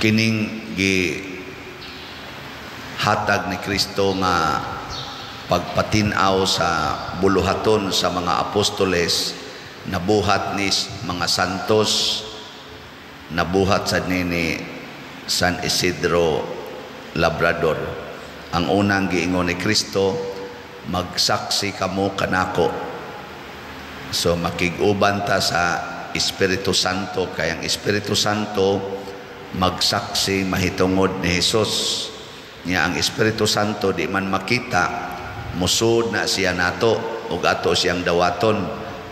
kining gi hatag ni Kristo nga pagpatinaw sa buluhaton sa mga apostoles, nabuhat ni mga santos, nabuhat sa ni San Isidro Labrador. Ang unang giingon ni Kristo, magsaksi kamo kanako. So makig-uban ta sa Espiritu Santo, kaya ang Espiritu Santo magsaksi mahitungod ni Jesus. Nya ang Espiritu Santo di man makita, musud na siya nato ug ato siyang dawaton.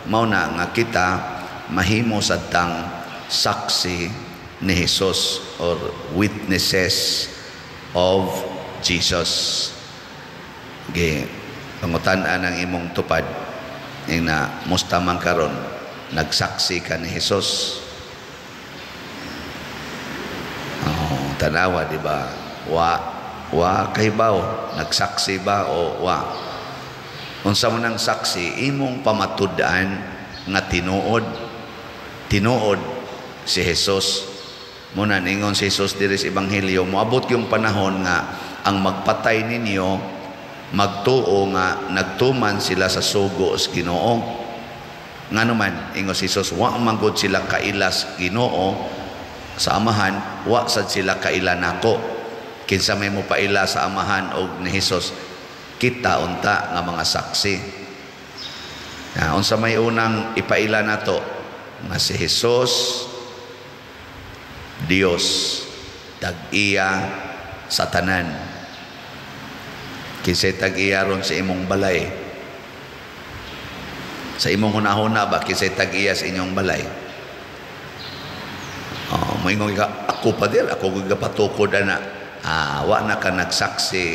Mao na nga kita mahimo sadtang saksi ni Jesus or witnesses of Jesus. Gi pangutan-an ang imong tupad ina musta man karon nagsaksi ka ni Jesus. Oh, tanawa di ba? Wa kahibaw, nagsaksi ba o wa? Unsa man ang saksi, imong pamatud-an nga tinuod si Jesus. Muna ningon si Jesus diri sa ebanghelyo, moabot yung panahon nga ang magpatay ninyo magtuo nga nagtuman sila sa sugo sa Ginoo. Ngano man ingon si Jesus, wa manggod sila kailas Ginoo sa amahan, wa sad sila kaila nako. Kinsa may mo paila sa amahan og ni Jesus, kita unta nga mga saksi. Unsa may unang ipaila nato nga si Jesus Dios, tag-iya sa tanan. Kinsay tag-iya ron sa imong balay? Sa imong hunahuna ba kinsay tag-iya sa inyong balay? Moingon ka, ako pa dir, ako gapatukod ana. Wa na ka nagsaksi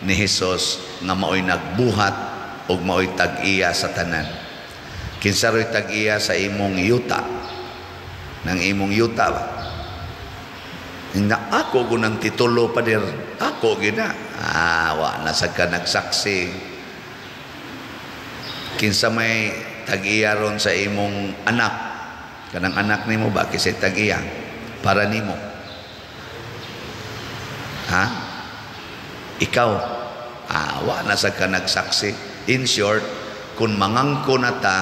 ni Jesus nga maoy nagbuhat ug maoy tag-iya sa tanan. Kinsa roy tag-iya sa imong yuta? Nang imong yuta ba? Nga ako gunang titulo pa dir, ako gina. Wa na sad ka nagsaksi. Kinsa may tag-iya ron sa imong anak? Kanang anak nimo ba kisay tag-iya para nimo? Ikaw, wa na sa ka nagsaksi. In short, kung mangangko na ta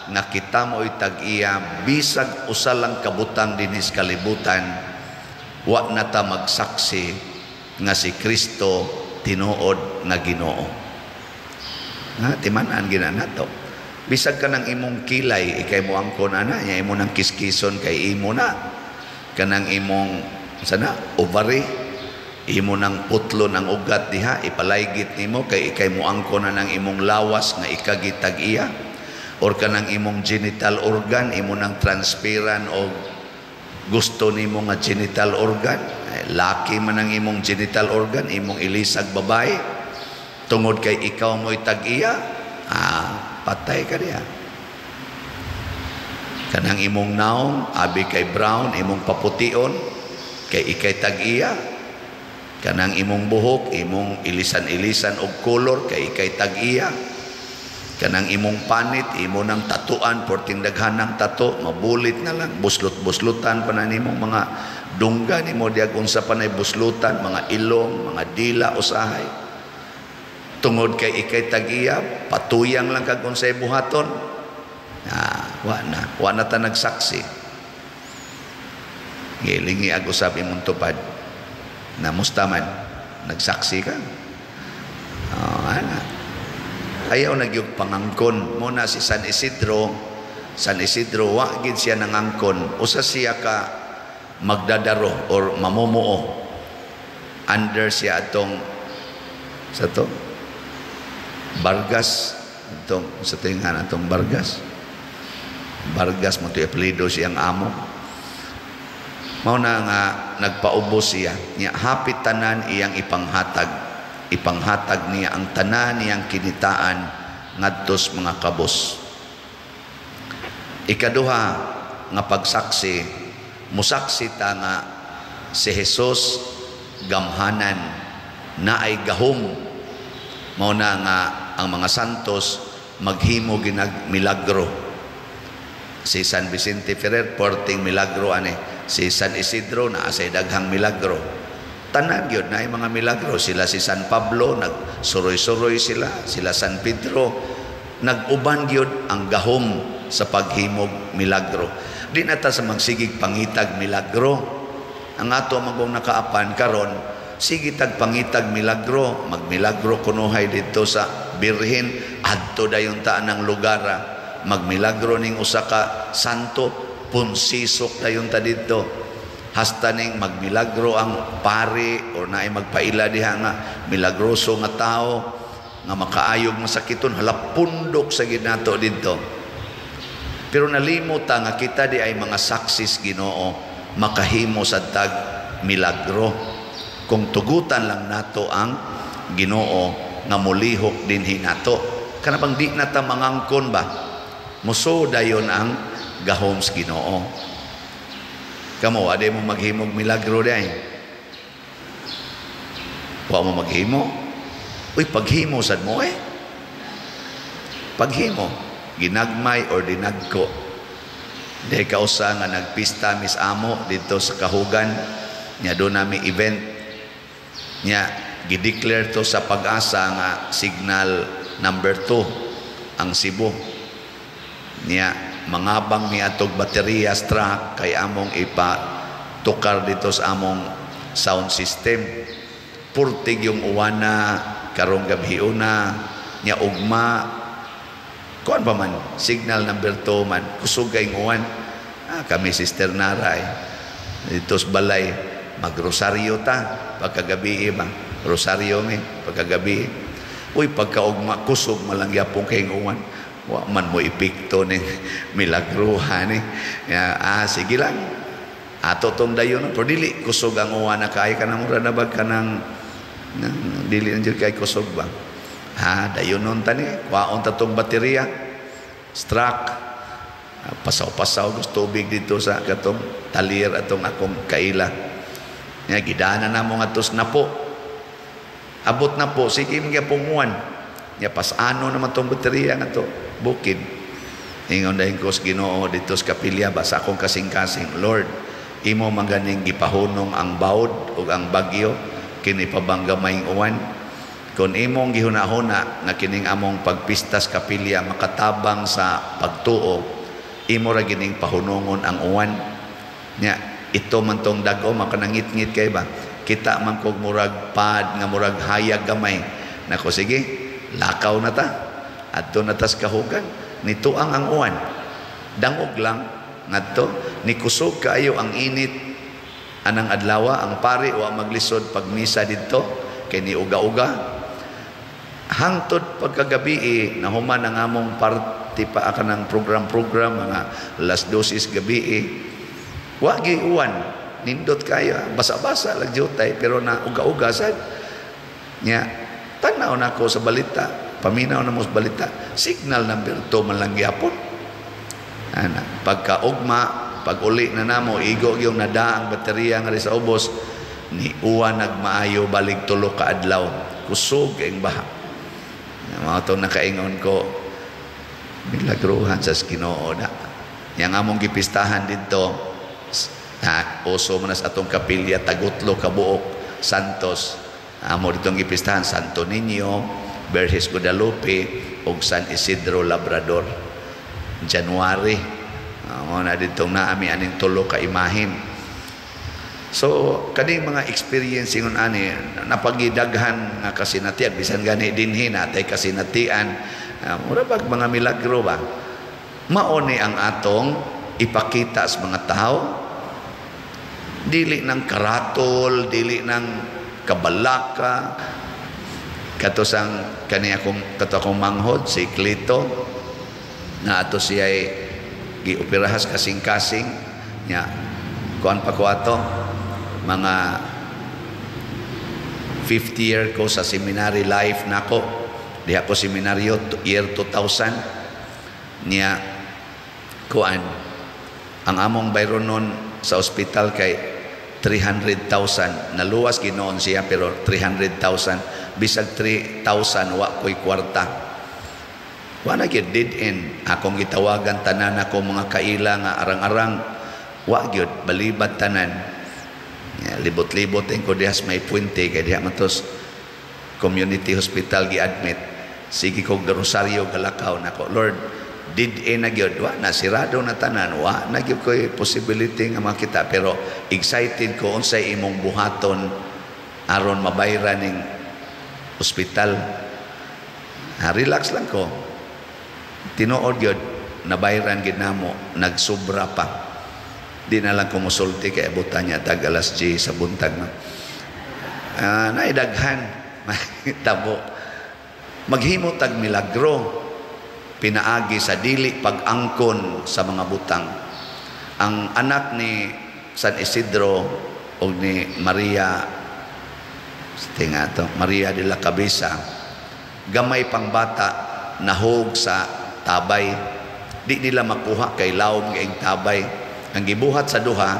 nga kita mo'y tag-iya bisag usa lang kabutang dinis kalibutan, wa na ta magsaksi nga si Kristo tinuod nga Ginoo. Timanan gina nato. Bisag ka ng imong kilay, ikay mo angkon ana, nya imo nang kiskison kay imo na. Kanang imong ovary, imo nang putlo ng ugat diha, ipalaygit nimo kay ikay mo angko na ng imong lawas nga ikagitag-iya, or kanang imong genital organ imo nang transparent o gusto nimo nga genital organ, laki man ang imong genital organ, imong ilisag babae tungod kay ikaw mo'y tag-iya, patay ka diha. Kanang imong naong abi kay brown, imong papution kay ikay tag-iya. Kanang imong buhok, imong ilisan-ilisan og kolor kay ikay tag-iya. Kanang imong panit, imo nang tatuan, porting daghanang tato, mabulit na lang, buslot-buslutan pa na nimong mga dungga nimo diag unsa pa nay buslutan, mga ilong, mga dila usahay. Tungod kay ikay tag-iya, patuyang lang kag unsay buhaton. Wa na ta nagsaksi. Gilingi ako sabi mong tupad. Na mustaman nagsaksi ka. Ayaw nagyug pangangkon mo na si San Isidro wa gid siya nangangkon, usa siya ka magdadaro or mamumuo under siya atong sa to Vargas, atong sa tingan atong Vargas mo to apelyido siyang amo. Mao na nga nagpaubos siya, niya hapit tanan iyang ipanghatag niya ang tanan niyang kinitaan ngadtos mga kabos. Ikaduha nga pagsaksi, musaksi ta nga si Jesus gamhanan na ay gahom. Mao na nga ang mga santos maghimo ginag milagro. Si San Vicente Ferrer porting milagro ani si San Isidro na asay daghang milagro. Tanan gyud na mga milagro. Sila si San Pablo nagsuroy-suroy sila San Pedro naguban gyud ang gahom sa paghimog milagro. Di na ta sa magsigig pangitag milagro. Ang ato magong nakaapan karon sige tag pangitag milagro, magmilagro kunuhay dito sa Birhen, adto dayon ta ng lugar, magmilagro ning usa ka santo, punsisok dayon ta dito. Hasta ning magmilagro ang pari o naay magpaila diha nga milagroso nga tao nga makaayog masakiton, hala pundok sa ginato dito. Pero nalimot ta nga kita di ay mga saksis Ginoo makahimo sa tag milagro. Kung tugutan lang nato ang Ginoo nga mulihok dinhi nato. Kana bang di na ta mangangkon ba? Muso dayon ang gahom sa Ginoo. Kamo ade mo maghimog milagro day. Wa mo maghimo? Uy, paghimo sad mo eh. Paghimo, ginagmay or dinagko. Dahil kausa nga nagpista mis amo dito sa Kahugan, nya doon namin event, nya gideclare to sa Pag-asa nga signal number 2 ang Cebu. Nya mangabang mi atog baterya truck kay among ipatukar dito sa among sound system. Purtig yung uwana karong gabhiuna nya ugma kuan pa man signal number 2 man kusog kay uwan. Kami Sister Naray dito sa balay magrosaryo ta pagkagabi ba rosaryo mi pagkagabi. Uy, pagkaugma kusog malang yapong kay uwan, wa man mo ipikto ni milagruhan ni. Sige lang ato tong dayon pero dili kusog ang uwan na kay kanang mura na bag kanang dili anjud kay kusog ba. Dayon nun tani kwaon ta tong baterya struck pasaw-pasaw gusto tubig dito sa katong talir atong akong kaila. Nga gidana na mo nga tos na po. Abot na po, sige mga punguan. Nga pasano naman tong baterya nga to, bukid. Ingon dahil ko sa Ginoo dito sa kapilya, basa akong kasing-kasing, Lord, imo maganing gipahunong ang bawd o ang bagyo, kini pabanggamay uwan. Kung imong gihuna-huna na kining among pagpistas kapilya makatabang sa pagtuo, imo ra gining pahunongon ang uwan. Nya ito man tong dago makanangit-ngit kay ba kita man kog murag pad nga murag hayag gamay nako sige lakaw na ta adto na tas Kahugan nituang ang uwan dangog lang ngadto ni kusog kaayo ang init anang adlaw ang pari wa maglisod pag misa didto kay ni uga-uga hangtod pagkagabi nahuman ang among party pa kanang program mga alas 12 gabi wagi uwan nindot kayo basa-basa lang jutay pero na uga-uga sad nya tanaw na ko sa balita paminaw na mo sa balita signal number 2 man lang gyapon pagkaugma pag uli na namo igo yung nada ang baterya nga sa ubos ni uwan nagmaayo balik tulo ka adlaw kusog ang baha mga to nakaingon ko milagruhan sa Ginoo na yang among gipistahan dito oso manas atong kapilya Tagutlo kabuok Santos amo ditong gipistahan Santo Niño Verges Guadalupe ug San Isidro Labrador January amo na ditong naami aning tulo ka imahin. So kaning mga experience ngon ani napagidaghan nga kasinatian bisan gani dinhi natay kasinatian mura bag mga milagro ba mao ni ang atong ipakita sa mga tao. Dili ng karatol, dili ng kabalaka. Katosang kani akong manghod si Clito na ato siya ay giopirahas kasing-kasing nya kuan pa ko ato mga 50 year ko sa seminary life nako diha ko seminaryo year 2000 nya kuan ang among bayron nun sa ospital kay 300,000 naluwas ginoon siya pero 300,000 bisag 3,000 wa ko'y kwarta wa na gyud dead end akong gitawagan tanan ako mga kaila nga arang-arang Wa gyud balibad tanan. Libot-libot ang ko dihas may puente kay diha matos community hospital gi-admit. Sige kog Rosario galakaw nako. Lord, did na gyud wa na sirado na tanan, wa na gyud koy possibility nga makita, pero excited ko unsay imong buhaton aron mabayran ning hospital. Relax lang ko. Tinuod gyud nabayran gid namo, nagsubra pa. Di na lang kumusulti kay abutan niya tag alas 10 sa buntag no. Naidaghan tabo. Maghimo tag milagro pinaagi sa dili pag-angkon sa mga butang. Ang anak ni San Isidro o ni Maria Maria de la Cabeza, gamay pang bata nahog sa tabay. Di nila makuha kay lawom nga tabay. Ang gibuhat sa duha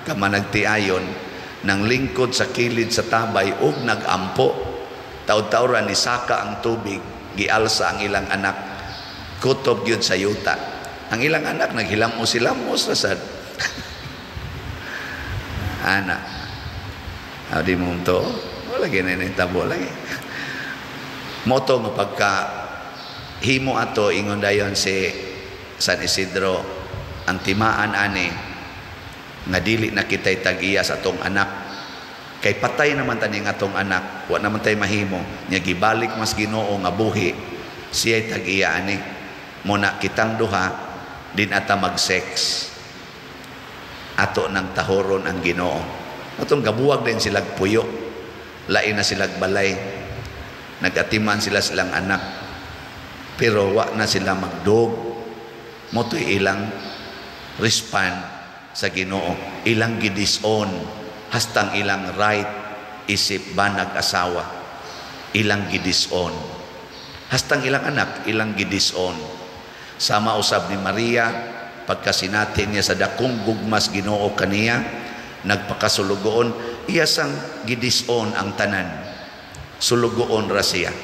kama nagtiayon nang lingkod sa kilid sa tabay ug nagampo. Taud-tauran ni saka ang tubig, gialsa ang ilang anak. Kutob yun sa yuta. Ang ilang anak naghilamos-hilamos na sad. Anak. Di mo to. Wala ginay tabo lagi. Moto nga pagka himo ato ingon dayon si San Isidro, ang timaan ani nga dili na kitay tag-iya sa atong anak. Kay patay naman tani nga atong anak, wa naman tay mahimo. Nya gibalik mas Ginoo nga buhi, siya'y tag-iya ani. Muna kitang duha din ata mag-sex. Ato nang tahoron ang Ginoo. Atong gabuwag din silag puyo. Lain na silag balay. Nagatiman silang anak. Pero wa na sila magdog. Moto'y ilang respond sa Ginoo. Ilang gidison. Hastang ilang right isip ba nag-asawa. Ilang gidison. Hastang ilang anak, ilang gidison. Sama usab ni Maria, pagkasinati niya sa dakong gugmas Ginoo kaniya, nagpakasulugoon, iya sang gidison ang tanan. Sulugoon ra siya.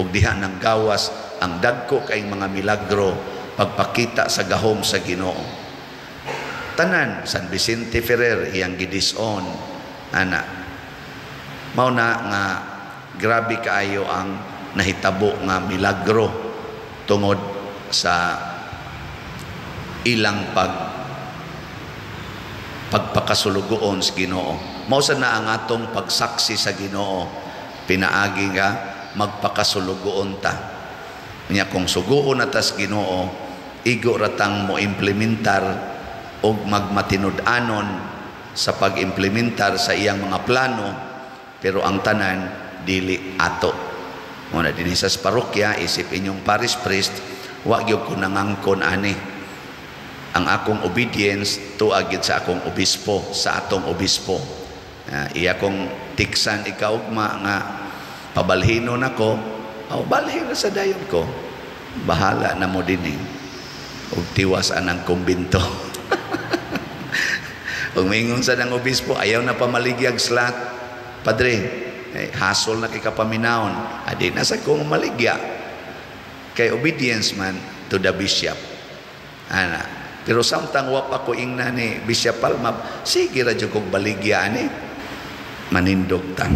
Ug diha nang gawas ang dagko kay mga milagro pagpakita sa gahom sa Ginoo. Tanan San Vicente Ferrer iyang gidison ana. Mao na nga grabe kaayo ang nahitabo nga milagro tungod sa ilang pagpakasulugoon sa Ginoo. Mao sa na ang atong pagsaksi sa Ginoo, pinaagi nga magpakasulugoon ta. Nya kung suguon natas Ginoo, igo ratang mo implementar o magmatinud-anon sa pag-implementar sa iyang mga plano, pero ang tanan dili ato. Muna din sa parokya, isip inyong parish priest, wa gyud ko nangangkon ani. Ang akong obedience tuagid sa akong obispo, sa atong obispo. Iya kong tiksan ikaw nga pabalhino nako, balhin na sa dayon ko. Bahala na mo dinhi. Ug tiwas anang kumbinto. Kung mingon sa ng obispo, ayaw na pamaligyag slat. Padre, hasol na kay kapaminaon. Adi na sa kong maligya. Kay obedience man to the bishop. Ana. Pero samtang wapa ko ingna ni Bishop Palma, sige radyo kong baligya ani. Manindog tang.